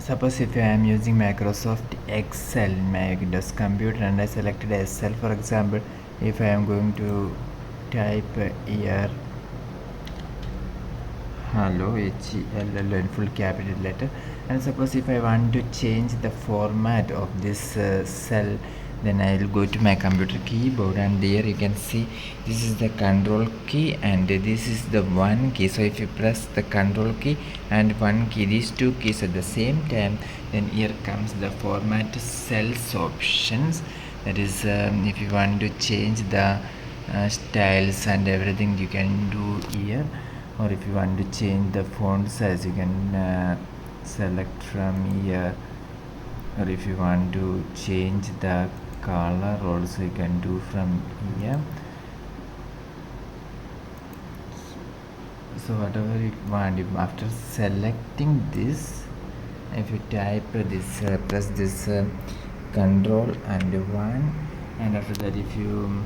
Suppose if I am using Microsoft Excel in my Windows computer and I selected Excel, for example, if I am going to type here hello HELL in full capital letter, and suppose if I want to change the format of this cell, then I will go to my computer keyboard, and there you can see this is the control key and this is the one key. So if you press the control key and one key, these two keys at the same time, then here comes the format cells options. That is if you want to change the styles and everything, you can do here. Or if you want to change the font size, you can select from here. Or if you want to change the color also, you can do from here. So whatever you want, after selecting this, if you type this press this control and 1, and after that if you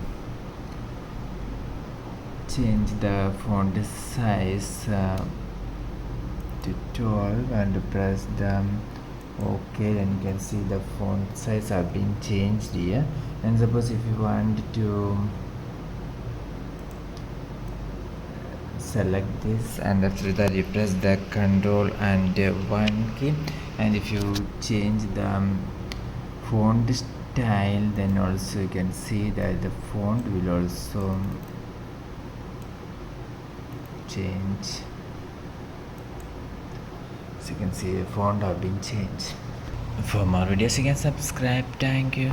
change the font size to 12 and press the OK, then you can see the font size have been changed here. And suppose if you want to select this, and after that you press the control and 1 key, and if you change the font style, then also you can see that the font will also change. So you can see the font have been changed. For more videos you can subscribe. Thank you.